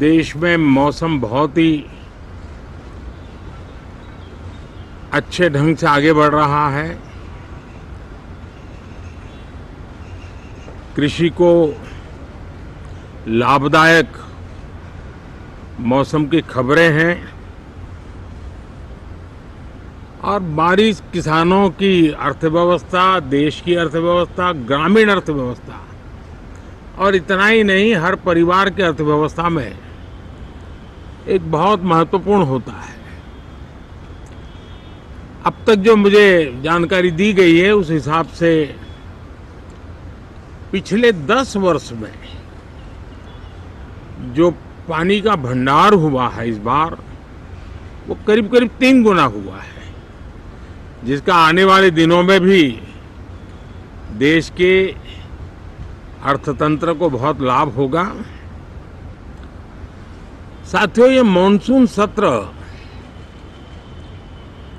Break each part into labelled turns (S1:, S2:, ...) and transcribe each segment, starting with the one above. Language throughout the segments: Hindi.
S1: देश में मौसम बहुत ही अच्छे ढंग से आगे बढ़ रहा है। कृषि को लाभदायक मौसम की खबरें हैं और बारिश किसानों की अर्थव्यवस्था, देश की अर्थव्यवस्था, ग्रामीण अर्थव्यवस्था और इतना ही नहीं, हर परिवार की अर्थव्यवस्था में एक बहुत महत्वपूर्ण होता है। अब तक जो मुझे जानकारी दी गई है उस हिसाब से पिछले 10 वर्ष में जो पानी का भंडार हुआ है इस बार, वो करीब करीब 3 गुना हुआ है, जिसका आने वाले दिनों में भी देश के अर्थतंत्र को बहुत लाभ होगा। साथियों, ये मॉनसून सत्र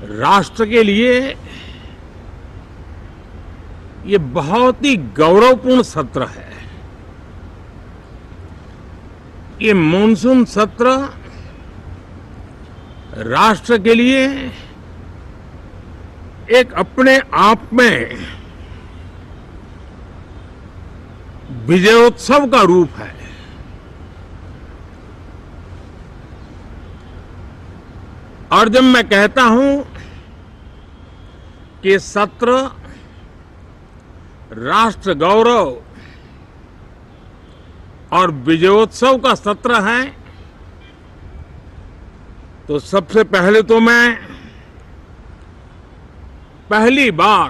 S1: राष्ट्र के लिए ये बहुत ही गौरवपूर्ण सत्र है। ये मॉनसून सत्र राष्ट्र के लिए एक अपने आप में विजयोत्सव का रूप है। और जब मैं कहता हूं कि सत्र राष्ट्र गौरव और विजयोत्सव का सत्र है, तो सबसे पहले तो मैं पहली बार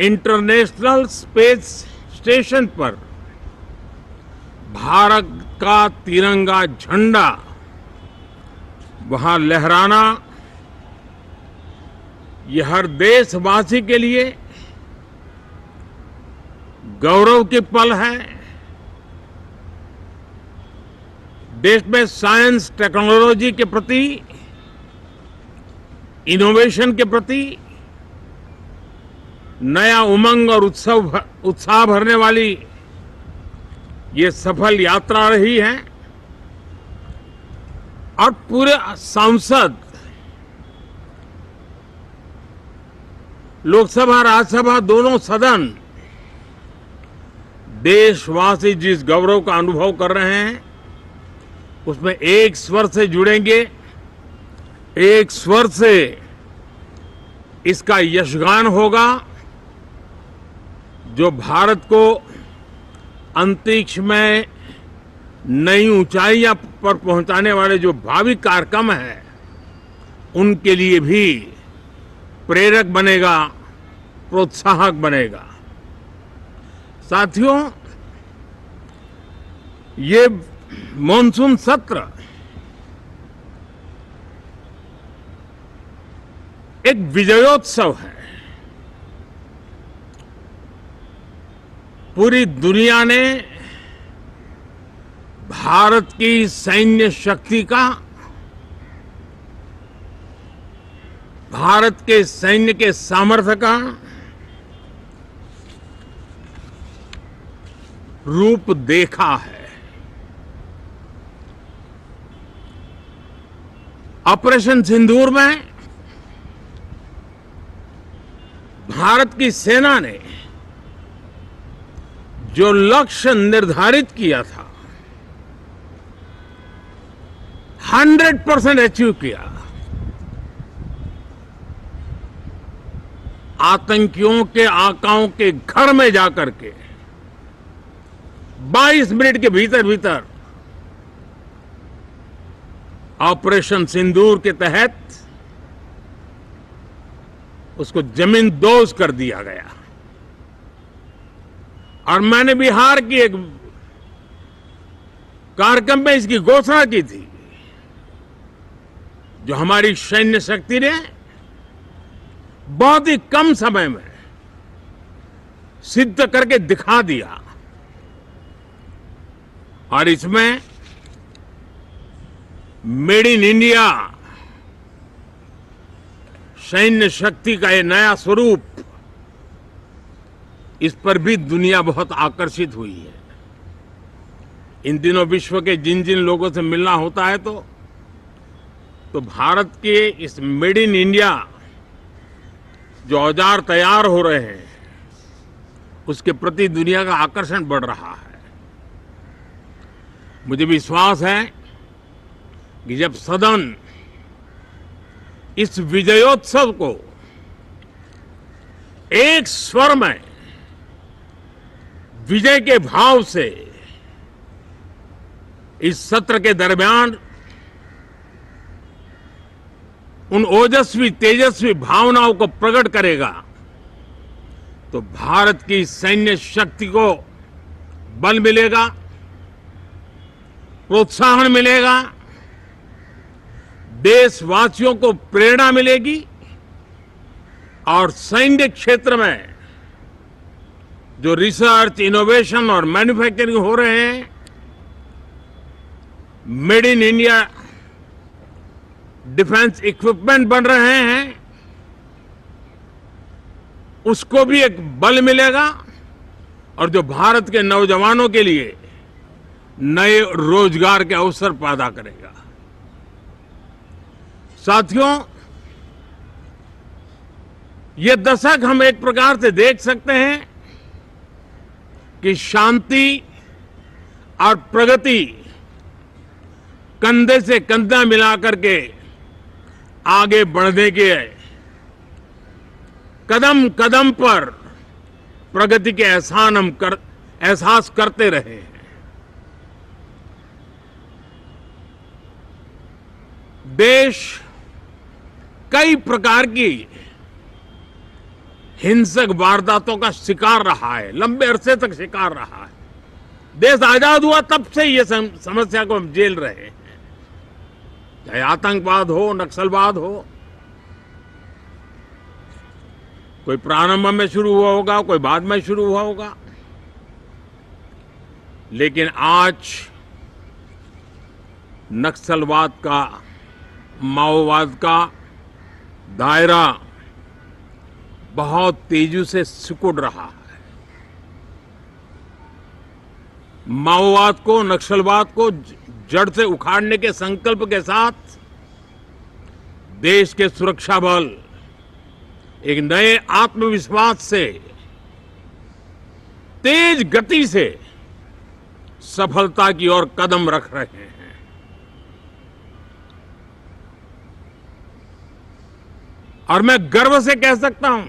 S1: इंटरनेशनल स्पेस स्टेशन पर भारत का तिरंगा झंडा वहां लहराना, यह हर देशवासी के लिए गौरव की पल है। देश में साइंस टेक्नोलॉजी के प्रति, इनोवेशन के प्रति नया उमंग और उत्साह भरने वाली ये सफल यात्रा रही है। और पूरे सांसद, लोकसभा राज्यसभा दोनों सदन, देशवासी जिस गौरव का अनुभव कर रहे हैं उसमें एक स्वर से जुड़ेंगे, एक स्वर से इसका यशगान होगा, जो भारत को अंतरिक्ष में नई ऊंचाइयां पर पहुंचाने वाले जो भावी कार्यक्रम हैं उनके लिए भी प्रेरक बनेगा, प्रोत्साहक बनेगा। साथियों, ये मॉनसून सत्र एक विजयोत्सव है। पूरी दुनिया ने भारत की सैन्य शक्ति का, भारत के सैन्य के सामर्थ्य का रूप देखा है। ऑपरेशन सिंदूर में भारत की सेना ने जो लक्ष्य निर्धारित किया था 100% अचीव किया। आतंकियों के आकाओं के घर में जाकर के 22 मिनट के भीतर भीतर ऑपरेशन सिंदूर के तहत उसको जमींदोज कर दिया गया। और मैंने बिहार की एक कार्यक्रम में इसकी घोषणा की थी, जो हमारी सैन्य शक्ति ने बहुत ही कम समय में सिद्ध करके दिखा दिया। और इसमें मेड इन इंडिया सैन्य शक्ति का ये नया स्वरूप, इस पर भी दुनिया बहुत आकर्षित हुई है। इन दिनों विश्व के जिन जिन लोगों से मिलना होता है तो भारत के इस मेड इन इंडिया जो औजार तैयार हो रहे हैं उसके प्रति दुनिया का आकर्षण बढ़ रहा है। मुझे विश्वास है कि जब सदन इस विजयोत्सव को एक स्वर में विजय के भाव से इस सत्र के दरमियान उन ओजस्वी तेजस्वी भावनाओं को प्रकट करेगा तो भारत की सैन्य शक्ति को बल मिलेगा, प्रोत्साहन मिलेगा, देशवासियों को प्रेरणा मिलेगी और सैन्य क्षेत्र में जो रिसर्च, इनोवेशन और मैन्युफैक्चरिंग हो रहे हैं, made in India defence equipment बन रहे हैं, उसको भी एक बल मिलेगा और जो भारत के नौजवानों के लिए नए रोजगार के अवसर पैदा करेगा। साथियों, ये दशक हम एक प्रकार से देख सकते हैं कि शांति और प्रगति कंधे से कंधा मिलाकर के आगे बढ़ने के कदम कदम पर प्रगति के एहसास करते रहे हैं। देश कई प्रकार की हिंसक वारदातों का शिकार रहा है, लंबे अरसे तक शिकार रहा है। देश आजाद हुआ तब से ये समस्या को हम झेल रहे हैं, चाहे आतंकवाद हो, नक्सलवाद हो। कोई प्रारंभ में शुरू हुआ होगा, कोई बाद में शुरू हुआ होगा, लेकिन आज नक्सलवाद का, माओवाद का दायरा बहुत तेजी से सिकुड़ रहा है। माओवाद को, नक्सलवाद को जड़ से उखाड़ने के संकल्प के साथ देश के सुरक्षा बल एक नए आत्मविश्वास से, तेज गति से सफलता की ओर कदम रख रहे हैं। और मैं गर्व से कह सकता हूं,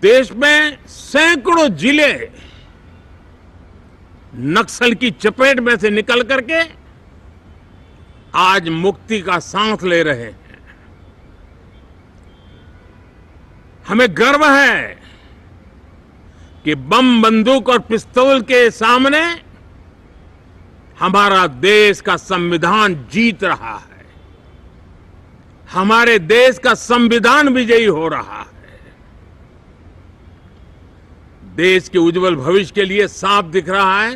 S1: देश में सैकड़ों जिले नक्सल की चपेट में से निकल करके आज मुक्ति का सांस ले रहे हैं। हमें गर्व है कि बम, बंदूक और पिस्तौल के सामने हमारा देश का संविधान जीत रहा है, हमारे देश का संविधान विजयी हो रहा है। देश के उज्जवल भविष्य के लिए साफ दिख रहा है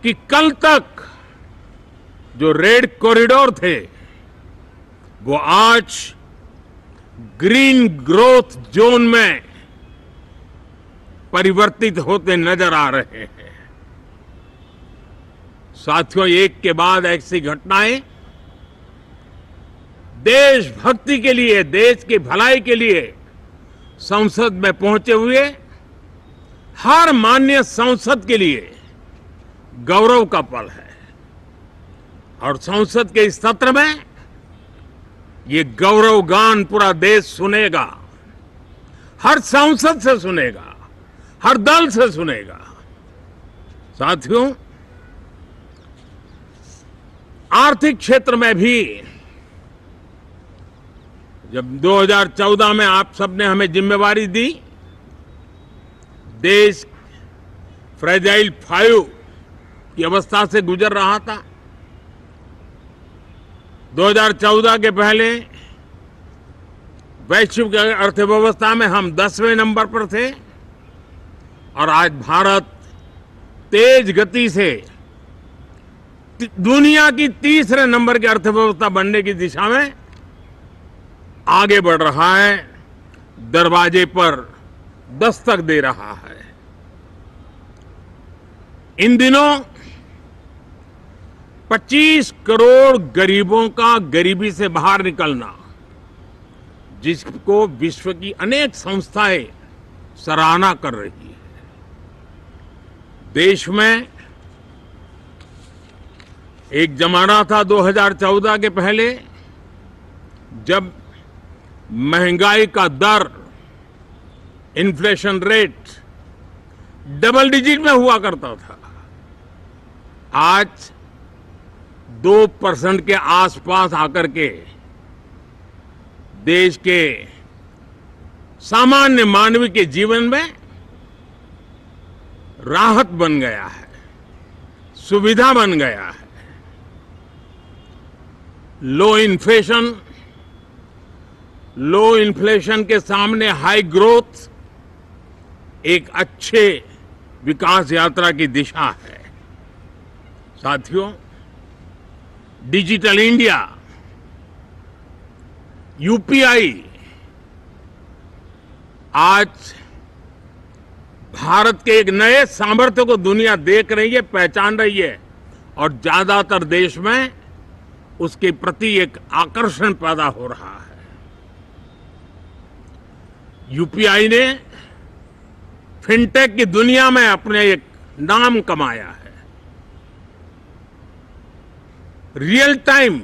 S1: कि कल तक जो रेड कॉरिडोर थे वो आज ग्रीन ग्रोथ जोन में परिवर्तित होते नजर आ रहे हैं। साथियों, एक के बाद ऐसी घटनाएं देशभक्ति के लिए, देश की भलाई के लिए संसद में पहुंचे हुए हर माननीय सांसद के लिए गौरव का पल है। और संसद के इस सत्र में ये गौरव गान पूरा देश सुनेगा, हर सांसद से सुनेगा, हर दल से सुनेगा। साथियों, आर्थिक क्षेत्र में भी जब 2014 में आप सबने हमें जिम्मेवारी दी, देश फ्रेजाइल 5 की अवस्था से गुजर रहा था। 2014 के पहले वैश्विक अर्थव्यवस्था में हम 10वें नंबर पर थे और आज भारत तेज गति से दुनिया की तीसरे नंबर की अर्थव्यवस्था बनने की दिशा में आगे बढ़ रहा है। दरवाजे पर दस्तक दे रहा है। इन दिनों 25 करोड़ गरीबों का गरीबी से बाहर निकलना, जिसको विश्व की अनेक संस्थाएं सराहना कर रही है। देश में एक जमाना था 2014 के पहले, जब महंगाई का दर, इन्फ्लेशन रेट डबल डिजिट में हुआ करता था। आज 2% के आसपास आकर के देश के सामान्य मानव के जीवन में राहत बन गया है, सुविधा बन गया है। लो इन्फ्लेशन के सामने हाई ग्रोथ एक अच्छे विकास यात्रा की दिशा है। साथियों, डिजिटल इंडिया, यूपीआई आज भारत के एक नए सामर्थ्य को दुनिया देख रही है, पहचान रही है, और ज्यादातर देश में उसके प्रति एक आकर्षण पैदा हो रहा है। यूपीआई ने फिनटेक की दुनिया में अपने एक नाम कमाया है। रियल टाइम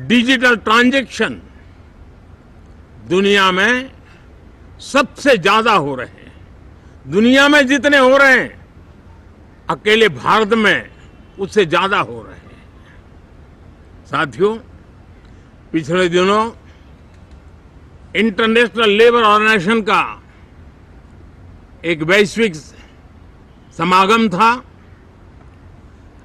S1: डिजिटल ट्रांजैक्शन दुनिया में सबसे ज्यादा हो रहे हैं। दुनिया में जितने हो रहे हैं, अकेले भारत में उससे ज्यादा हो रहे हैं। साथियों, पिछले दिनों इंटरनेशनल लेबर ऑर्गेनाइजेशन का एक वैश्विक समागम था,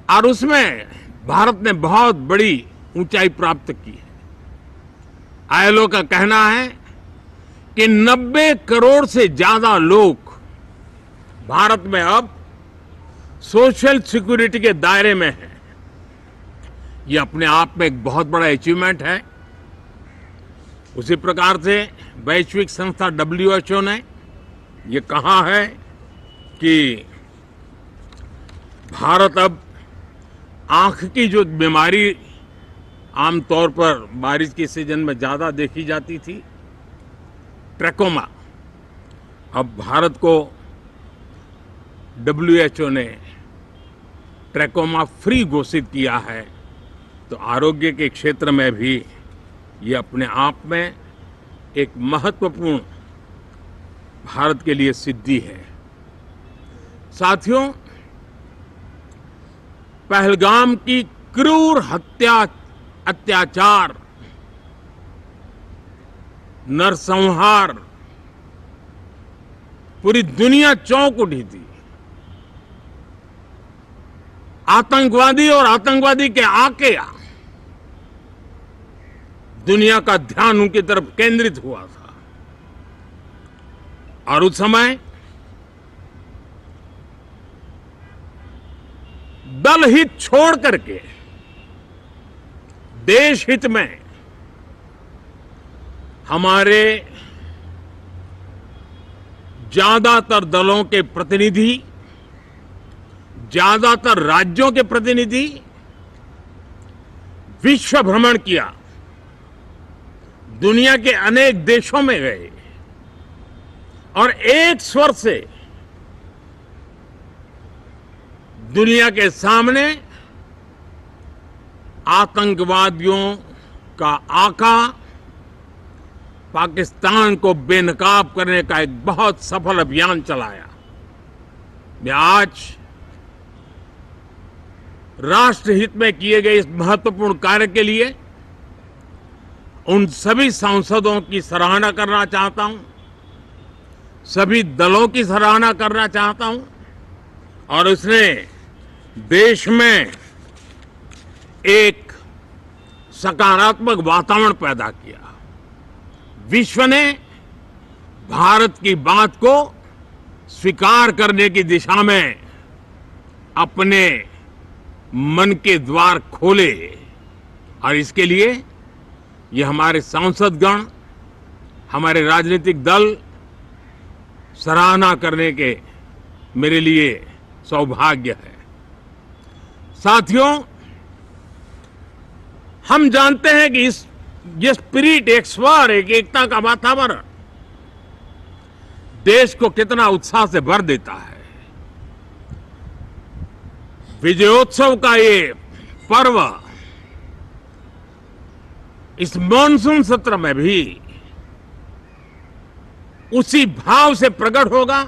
S1: और उसमें भारत ने बहुत बड़ी ऊंचाई प्राप्त की है। आईएलओ का कहना है कि 90 करोड़ से ज्यादा लोग भारत में अब सोशल सिक्योरिटी के दायरे में हैं। ये अपने आप में एक बहुत बड़ा अचीवमेंट है। उसी प्रकार से वैश्विक संस्था WHO ने ये कहा है कि भारत अब आंख की जो बीमारी आमतौर पर बारिश के सीजन में ज्यादा देखी जाती थी, ट्रैकोमा, अब भारत को WHO ने ट्रैकोमा फ्री घोषित किया है। तो आरोग्य के क्षेत्र में भी ये अपने आप में एक महत्वपूर्ण भारत के लिए सिद्धि है। साथियों, पहलगाम की क्रूर अत्याचार, नरसंहार, पूरी दुनिया चौंक उठी थी। आतंकवादी और आतंकवादी के आके दुनिया का ध्यान उनकी तरफ केंद्रित हुआ था, और उस समय दल हित छोड़ करके देश हित में हमारे ज्यादातर दलों के प्रतिनिधि, ज्यादातर राज्यों के प्रतिनिधि विश्व भ्रमण किया, दुनिया के अनेक देशों में गए, और एक स्वर से दुनिया के सामने आतंकवादियों का आका पाकिस्तान को बेनकाब करने का एक बहुत सफल अभियान चलाया। मैं आज राष्ट्रहित में किए गए इस महत्वपूर्ण कार्य के लिए उन सभी सांसदों की सराहना करना चाहता हूं, सभी दलों की सराहना करना चाहता हूं, और उसने देश में एक सकारात्मक वातावरण पैदा किया। विश्व ने भारत की बात को स्वीकार करने की दिशा में अपने मन के द्वार खोले, और इसके लिए ये हमारे सांसदगण, हमारे राजनीतिक दल सराहना करने के मेरे लिए सौभाग्य है। साथियों, हम जानते हैं कि ये स्पिरिट, एक स्वर, एक एकता का वातावरण देश को कितना उत्साह से भर देता है। विजयोत्सव का ये पर्व इस मॉनसून सत्र में भी उसी भाव से प्रकट होगा।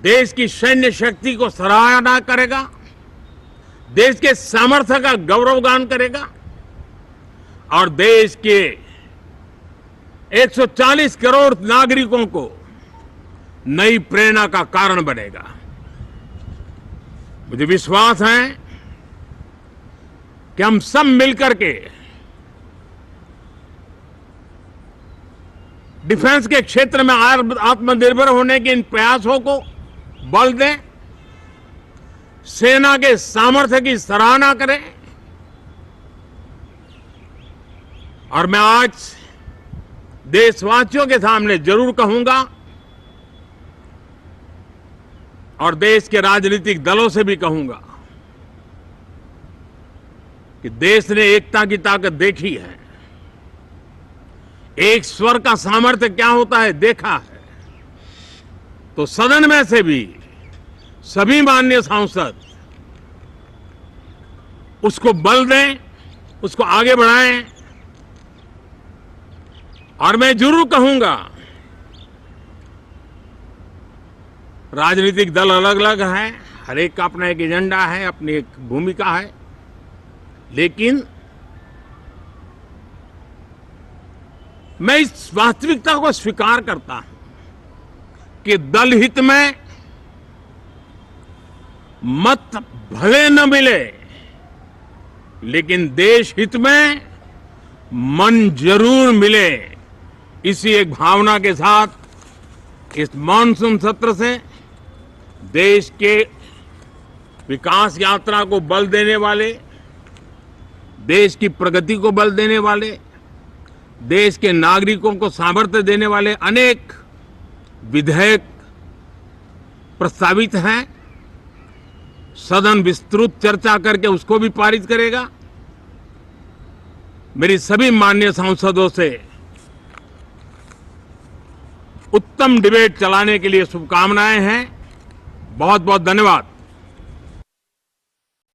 S1: देश की सैन्य शक्ति को सराहना करेगा, देश के सामर्थ्य का गौरवगान करेगा और देश के 140 करोड़ नागरिकों को नई प्रेरणा का कारण बनेगा। मुझे विश्वास है कि हम सब मिलकर के डिफेंस के क्षेत्र में आत्मनिर्भर होने के इन प्रयासों को बल दें, सेना के सामर्थ्य की सराहना करें। और मैं आज देशवासियों के सामने जरूर कहूंगा और देश के राजनीतिक दलों से भी कहूंगा कि देश ने एकता की ताकत देखी है, एक स्वर का सामर्थ्य क्या होता है देखा है। तो सदन में से भी सभी माननीय सांसद उसको बल दें, उसको आगे बढ़ाएं। और मैं जरूर कहूंगा, राजनीतिक दल अलग अलग हैं, हर एक का अपना एक एजेंडा है, अपनी एक भूमिका है, लेकिन मैं इस वास्तविकता को स्वीकार करता हूं कि दल हित में मत भले न मिले, लेकिन देश हित में मन जरूर मिले। इसी एक भावना के साथ इस मॉनसून सत्र से देश के विकास यात्रा को बल देने वाले, देश की प्रगति को बल देने वाले, देश के नागरिकों को सामर्थ्य देने वाले अनेक विधेयक प्रस्तावित हैं। सदन विस्तृत चर्चा करके उसको भी पारित करेगा। मेरी सभी माननीय सांसदों से उत्तम डिबेट चलाने के लिए शुभकामनाएं हैं। बहुत बहुत धन्यवाद।